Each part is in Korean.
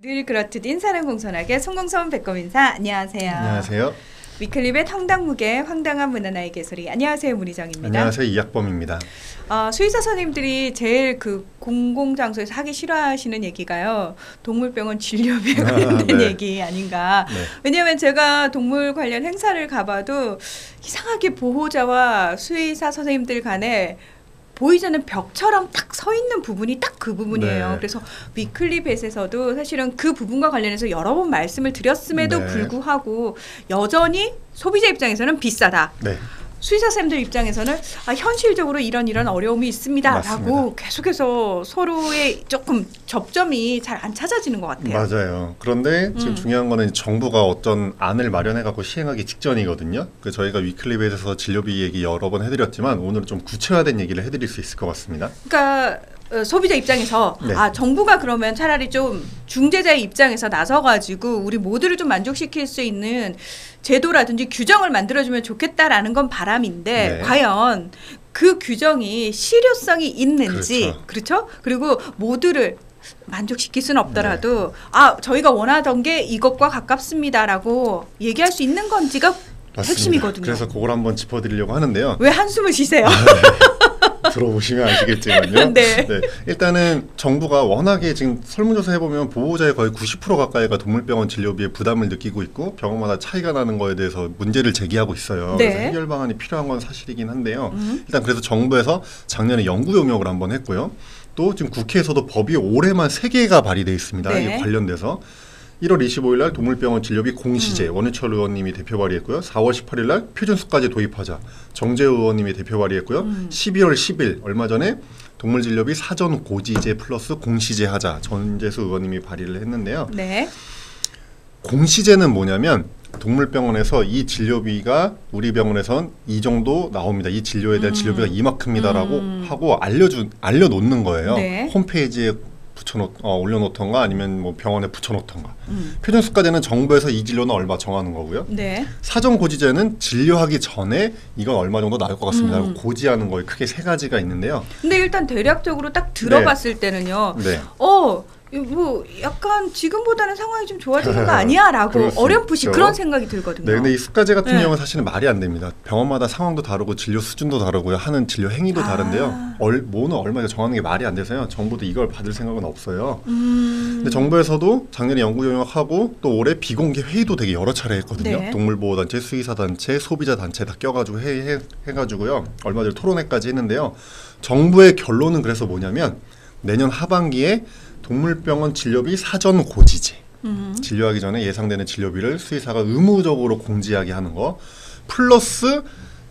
늘 그렇듯 인사는 공손하게 송공손 백검인사. 안녕하세요. 안녕하세요. 위클립의 황당무계 황당한 문화나의 개소리. 안녕하세요, 문희정입니다. 안녕하세요, 이학범입니다. 수의사 선생님들이 제일 그 공공장소에서 하기 싫어하시는 얘기가요, 동물병원 진료비에 관련된 네. 얘기 아닌가. 네. 왜냐하면 제가 동물 관련 행사를 가봐도 이상하게 보호자와 수의사 선생님들 간에 보이지 않는 벽처럼 딱 서 있는 부분이 딱 그 부분이에요. 네. 그래서 위클립에서도 사실은 그 부분과 관련해서 여러 번 말씀을 드렸음에도 네. 불구하고 여전히 소비자 입장에서는 비싸다. 네. 수의사 선생님들 입장에서는 현실적으로 이런 어려움이 있습니다. 맞습니다. 라고 계속해서 서로의 조금 접점이 잘 안 찾아지는 것 같아요. 맞아요. 그런데 지금 중요한 거는 정부가 어떤 안을 마련해갖고 시행하기 직전이거든요. 저희가 위클립에서 진료비 얘기 여러 번 해드렸지만 오늘은 좀 구체화된 얘기를 해드릴 수 있을 것 같습니다. 그러니까 소비자 입장에서 네. 정부가 그러면 차라리 좀 중재자의 입장에서 나서가지고 우리 모두를 좀 만족시킬 수 있는 제도라든지 규정을 만들어주면 좋겠다라는 건 바람인데, 네. 과연 그 규정이 실효성이 있는지, 그렇죠? 그리고 모두를 만족시킬 수는 없더라도 저희가 원하던 게 이것과 가깝습니다라고 얘기할 수 있는 건지가 맞습니다. 핵심이거든요. 그래서 그걸 한번 짚어드리려고 하는데요. 왜 한숨을 쉬세요? 들어보시면 아시겠지만요. 네. 일단은 정부가 워낙에 지금 설문조사 해보면 보호자의 거의 90% 가까이가 동물병원 진료비에 부담을 느끼고 있고 병원마다 차이가 나는 거에 대해서 문제를 제기하고 있어요. 네. 그래서 해결 방안이 필요한 건 사실이긴 한데요. 일단 그래서 정부에서 작년에 연구 용역을 한번 했고요. 또 지금 국회에서도 법이 올해만 3개가 발의되어 있습니다. 네. 이게 관련돼서 1월 25일 날 동물병원 진료비 공시제 원유철 의원님이 대표 발의했고요. 4월 18일 날 표준수까지 도입하자 정재우 의원님이 대표 발의했고요. 12월 10일 얼마 전에 동물진료비 사전 고지제 플러스 공시제 하자 전재수 의원님이 발의를 했는데요. 네. 공시제는 뭐냐면 동물병원에서 이 진료비가 우리 병원에선 이 정도 나옵니다. 이 진료에 대한 진료비가 이만큼이다라고 하고 알려놓는 거예요. 네. 홈페이지에 올려놓던가 아니면 뭐 병원에 붙여놓던가. 표준수가제는 정부에서 이 진료는 얼마 정하는 거고요. 네. 사전 고지제는 진료하기 전에 이건 얼마 정도 나올 것 같습니다. 고지하는 거에 크게 3가지가 있는데요. 근데 일단 대략적으로 딱 들어봤을 때는요. 네. 뭐 약간 지금보다는 상황이 좀 좋아지는 거 아니야라고 그럴 수 어렴풋이 있죠. 그런 생각이 들거든요. 네, 근데 이 수가제 같은 네. 경우는 사실은 말이 안 됩니다. 병원마다 상황도 다르고 진료 수준도 다르고요. 하는 진료 행위도 다른데요. 뭐는 얼마 정하는 게 말이 안 돼서요. 정부도 이걸 받을 생각은 없어요. 근데 정부에서도 작년에 연구 용역하고 또 올해 비공개 회의도 되게 여러 차례 했거든요. 네. 동물보호단체, 수의사단체, 소비자단체 다 껴가지고 해가지고요. 얼마 전에 토론회까지 했는데요. 정부의 결론은 그래서 뭐냐면 내년 하반기에 동물병원 진료비 사전 고지제, 진료하기 전에 예상되는 진료비를 수의사가 의무적으로 공지하게 하는 거, 플러스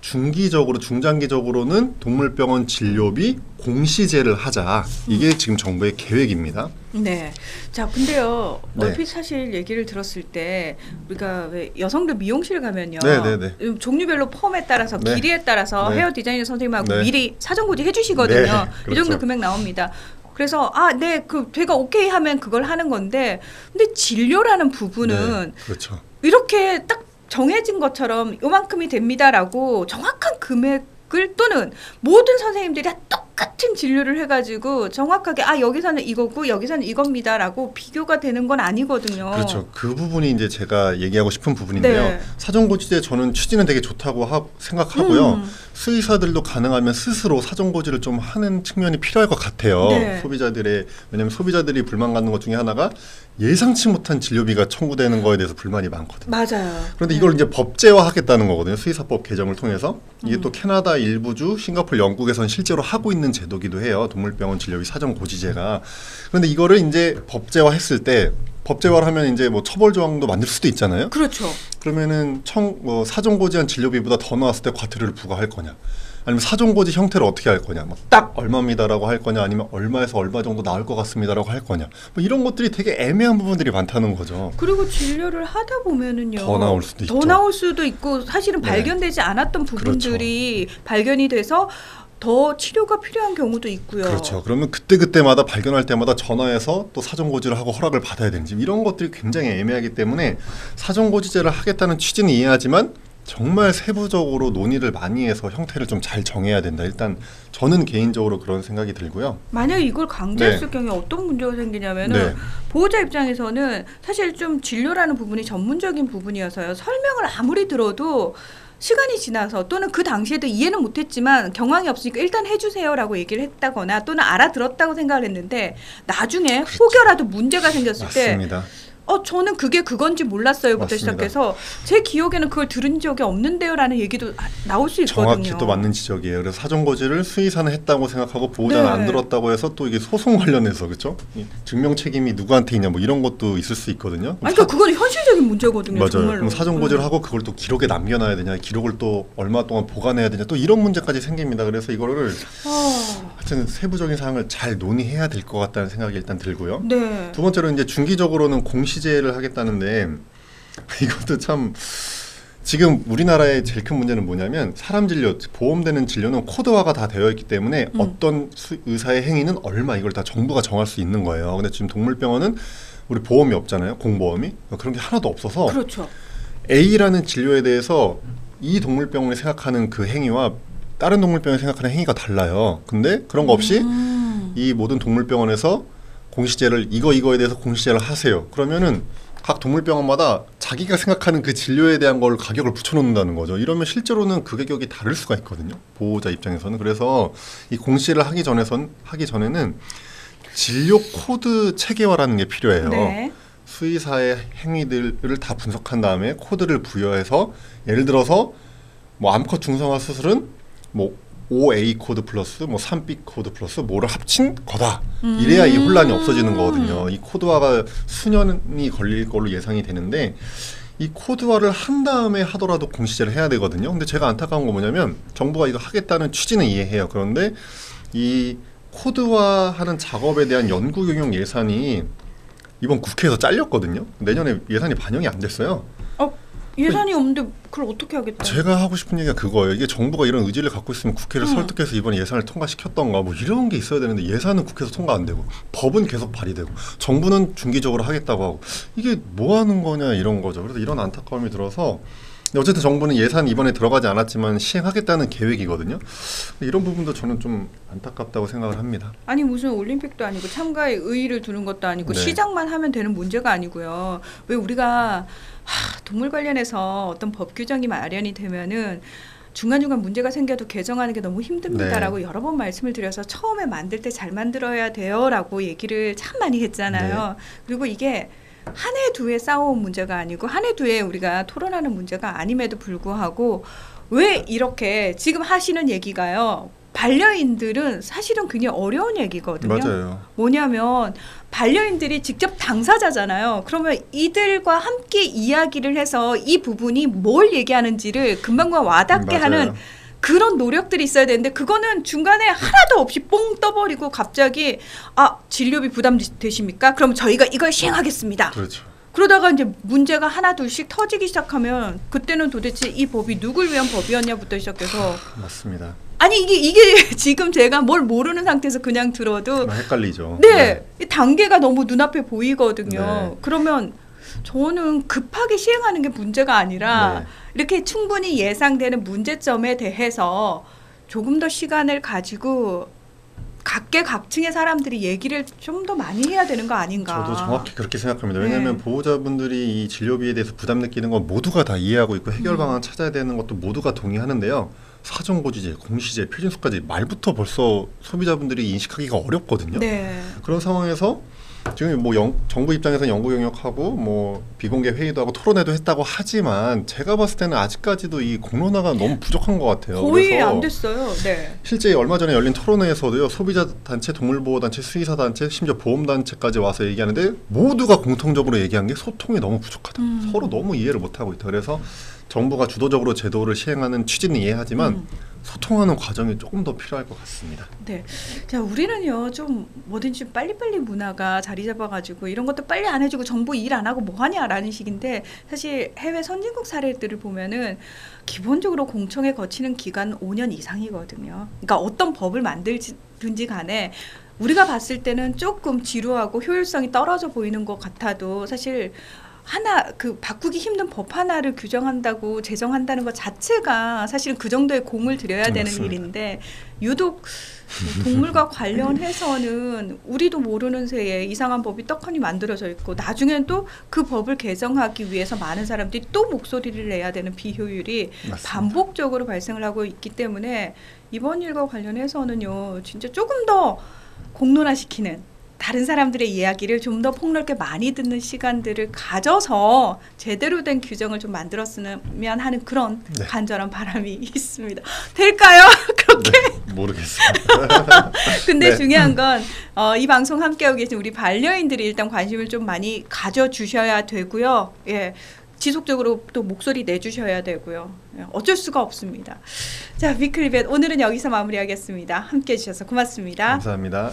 중기적으로 중장기적으로는 동물병원 진료비 공시제를 하자. 이게 지금 정부의 계획입니다. 네. 자, 근데요. 네. 얼핏 사실 얘기를 들었을 때 우리가 왜 여성들 미용실 가면요. 네. 종류별로 펌에 따라서 네. 길이에 따라서 네. 헤어 디자이너 선생님하고 네. 미리 사전 고지 해주시거든요. 네, 이 정도 그렇죠. 금액 나옵니다. 그래서 제가 오케이 하면 그걸 하는 건데, 근데 진료라는 부분은 네, 그렇죠. 이렇게 딱 정해진 것처럼 요만큼이 됩니다라고 정확한 금액을 또는 모든 선생님들이 똑같은 진료를 해가지고 정확하게 여기서는 이거고 여기서는 이겁니다라고 비교가 되는 건 아니거든요. 그렇죠. 그 부분이 이제 제가 얘기하고 싶은 부분인데요. 네. 사전고지제 저는 취지는 되게 좋다고 생각하고요. 수의사들도 가능하면 스스로 사전고지를 좀 하는 측면이 필요할 것 같아요. 네. 왜냐하면 소비자들이 불만 갖는 것 중에 하나가 예상치 못한 진료비가 청구되는 거에 대해서 불만이 많거든요. 맞아요. 그런데 이걸 이제 법제화하겠다는 거거든요. 수의사법 개정을 통해서. 이게 또 캐나다 일부주, 싱가포르, 영국에선 실제로 하고 있는 제도기도 해요. 동물병원 진료비 사전 고지제가. 그런데 이거를 이제 법제화했을 때 법제화를 하면 이제 뭐 처벌 조항도 만들 수도 있잖아요. 그렇죠. 그러면은 사전 고지한 진료비보다 더 나왔을 때 과태료를 부과할 거냐? 아니면 사전 고지 형태를 어떻게 할 거냐? 딱 얼마입니다라고 할 거냐? 아니면 얼마에서 얼마 정도 나올 것 같습니다라고 할 거냐? 이런 것들이 되게 애매한 부분들이 많다는 거죠. 그리고 진료를 하다 보면은요. 더 나올 수도 있죠. 더 나올 수도 있고 사실은 네. 발견되지 않았던 부분들이 발견이 돼서 더 치료가 필요한 경우도 있고요. 그렇죠. 그러면 그때마다 발견할 때마다 전화해서 또 사전고지를 하고 허락을 받아야 되는지 이런 것들이 굉장히 애매하기 때문에 사전고지제를 하겠다는 취지는 이해하지만 정말 세부적으로 논의를 많이 해서 형태를 좀 잘 정해야 된다. 일단 저는 개인적으로 그런 생각이 들고요. 만약에 이걸 강제했을 네. 경우에 어떤 문제가 생기냐면은 네. 보호자 입장에서는 사실 좀 진료라는 부분이 전문적인 부분이어서요. 설명을 아무리 들어도 시간이 지나서 또는 그 당시에도 이해는 못했지만 경황이 없으니까 일단 해주세요라고 얘기를 했다거나 또는 알아들었다고 생각을 했는데 나중에 혹여라도 문제가 생겼을 때 맞습니다. 저는 그게 그건지 몰랐어요부터 맞습니다. 시작해서 제 기억에는 그걸 들은 적이 없는데요라는 얘기도 나올 수 있거든요. 정확히 또 맞는 지적이에요. 그래서 사전고지를 수의사는 했다고 생각하고 보호자는 네. 안 들었다고 해서 또 이게 소송 관련해서 그렇죠? 증명 책임이 누구한테 있냐 뭐 이런 것도 있을 수 있거든요. 아니 그러니까 그건 현실적인 문제거든요. 맞아요. 정말로. 그럼 사전고지를 하고 그걸 또 기록에 남겨놔야 되냐, 기록을 또 얼마 동안 보관해야 되냐, 또 이런 문제까지 생깁니다. 그래서 이거를 하여튼 세부적인 사항을 잘 논의해야 될 것 같다는 생각이 일단 들고요. 네. 두 번째로 이제 중기적으로는 공시제를 하겠다는데 이것도 참 지금 우리나라의 제일 큰 문제는 뭐냐면 사람 진료, 보험되는 진료는 코드화가 다 되어 있기 때문에 어떤 의사의 행위는 얼마 이걸 다 정부가 정할 수 있는 거예요. 근데 지금 동물병원은 우리 보험이 없잖아요. 공보험이. 그런 게 하나도 없어서 그렇죠. A라는 진료에 대해서 이 동물병원이 생각하는 그 행위와 다른 동물병원이 생각하는 행위가 달라요. 근데 그런 거 없이 이 모든 동물병원에서 공시제를 이거에 대해서 공시제를 하세요. 그러면은 각 동물병원마다 자기가 생각하는 그 진료에 대한 걸 가격을 붙여놓는다는 거죠. 이러면 실제로는 그 가격이 다를 수가 있거든요. 보호자 입장에서는. 그래서 이 공시제를 하기 전에는 진료 코드 체계화라는 게 필요해요. 네. 수의사의 행위들을 다 분석한 다음에 코드를 부여해서 예를 들어서 뭐 암컷 중성화 수술은 뭐 5A 코드 플러스 뭐 3B 코드 플러스 뭐를 합친 거다. 이래야 이 혼란이 없어지는 거거든요. 이 코드화가 수년이 걸릴 걸로 예상이 되는데 이 코드화를 한 다음에 하더라도 공시제를 해야 되거든요. 근데 제가 안타까운 건 뭐냐면 정부가 이거 하겠다는 취지는 이해해요. 그런데 이 코드화하는 작업에 대한 연구 경영 예산이 이번 국회에서 잘렸거든요. 내년에 예산이 반영이 안 됐어요. 예산이 없는데 그걸 어떻게 하겠다. 제가 하고 싶은 얘기가 그거예요. 이게 정부가 이런 의지를 갖고 있으면 국회를 설득해서 이번에 예산을 통과시켰던가 뭐 이런 게 있어야 되는데 예산은 국회에서 통과 안 되고 법은 계속 발의되고 정부는 중기적으로 하겠다고 하고 이게 뭐 하는 거냐 이런 거죠. 그래서 이런 안타까움이 들어서 어쨌든 정부는 예산 이번에 들어가지 않았지만 시행하겠다는 계획이거든요. 이런 부분도 저는 좀 안타깝다고 생각을 합니다. 아니 무슨 올림픽도 아니고 참가에 의의를 두는 것도 아니고 네. 시작만 하면 되는 문제가 아니고요. 왜 우리가 동물 관련해서 어떤 법 규정이 마련이 되면은 중간중간 문제가 생겨도 개정하는 게 너무 힘듭니다라고 네. 여러 번 말씀을 드려서 처음에 만들 때 잘 만들어야 돼요라고 얘기를 참 많이 했잖아요. 그리고 이게 한 해 두 해 싸워온 문제가 아니고 한 해 두 해 우리가 토론하는 문제가 아님에도 불구하고 왜 이렇게 지금 하시는 얘기가요. 반려인들은 사실은 굉장히 어려운 얘기거든요. 맞아요. 뭐냐면 반려인들이 직접 당사자잖아요. 그러면 이들과 함께 이야기를 해서 이 부분이 뭘 얘기하는지를 금방금방 와닿게 맞아요. 하는 그런 노력들이 있어야 되는데 그거는 중간에 하나도 없이 뽕 떠버리고 갑자기 진료비 부담되십니까? 그럼 저희가 이걸 시행하겠습니다. 그렇죠. 그러다가 이제 문제가 하나 둘씩 터지기 시작하면 그때는 도대체 이 법이 누굴 위한 법이었냐부터 시작해서 맞습니다. 아니 이게 지금 제가 뭘 모르는 상태에서 그냥 들어도 헷갈리죠. 네, 이 단계가 너무 눈앞에 보이거든요. 네. 그러면 저는 급하게 시행하는 게 문제가 아니라 네. 이렇게 충분히 예상되는 문제점에 대해서 조금 더 시간을 가지고 각계각층의 사람들이 얘기를 좀 더 많이 해야 되는 거 아닌가. 저도 정확히 그렇게 생각합니다. 네. 왜냐하면 보호자분들이 이 진료비에 대해서 부담 느끼는 건 모두가 다 이해하고 있고 해결 방안 찾아야 되는 것도 모두가 동의하는데요. 사전고지제, 공시제, 표준수까지 말부터 벌써 소비자분들이 인식하기가 어렵거든요. 네. 그런 상황에서 지금 뭐 정부 입장에서 연구 경력하고 뭐 비공개 회의도 하고 토론회도 했다고 하지만 제가 봤을 때는 아직까지도 이 공론화가 너무 부족한 것 같아요. 거의 그래서 안 됐어요. 네. 실제 얼마 전에 열린 토론회에서도요, 소비자 단체, 동물보호 단체, 수의사 단체, 심지어 보험 단체까지 와서 얘기하는데 모두가 공통적으로 얘기한 게 소통이 너무 부족하다. 서로 너무 이해를 못하고 있다. 그래서 정부가 주도적으로 제도를 시행하는 취지는 이해하지만 소통하는 과정이 조금 더 필요할 것 같습니다. 네. 자, 우리는요, 좀 뭐든지 빨리빨리 문화가 자리 잡아가지고 이런 것도 빨리 안 해주고 정부 일 안 하고 뭐 하냐라는 식인데 사실 해외 선진국 사례들을 보면은 기본적으로 공청회 거치는 기간 5년 이상이거든요. 그러니까 어떤 법을 만들든지 간에 우리가 봤을 때는 조금 지루하고 효율성이 떨어져 보이는 것 같아도 사실 하나 그 바꾸기 힘든 법 하나를 규정한다고 제정한다는 것 자체가 사실은 그 정도의 공을 들여야 되는 맞습니다. 일인데 유독 동물과 관련해서는 우리도 모르는 새에 이상한 법이 떡하니 만들어져 있고 나중엔 또 그 법을 개정하기 위해서 많은 사람들이 또 목소리를 내야 되는 비효율이 맞습니다. 반복적으로 발생을 하고 있기 때문에 이번 일과 관련해서는요 진짜 조금 더 공론화시키는 다른 사람들의 이야기를 좀 더 폭넓게 많이 듣는 시간들을 가져서 제대로 된 규정을 좀 만들었으면 하는 그런 네. 간절한 바람이 있습니다. 될까요? 그렇게? 네, 모르겠습니다. 근데 네. 중요한 건 이 방송 함께하고 계신 우리 반려인들이 일단 관심을 좀 많이 가져주셔야 되고요. 예. 지속적으로 또 목소리 내주셔야 되고요. 예, 어쩔 수가 없습니다. 자, 위클리벳 오늘은 여기서 마무리하겠습니다. 함께해 주셔서 고맙습니다. 감사합니다.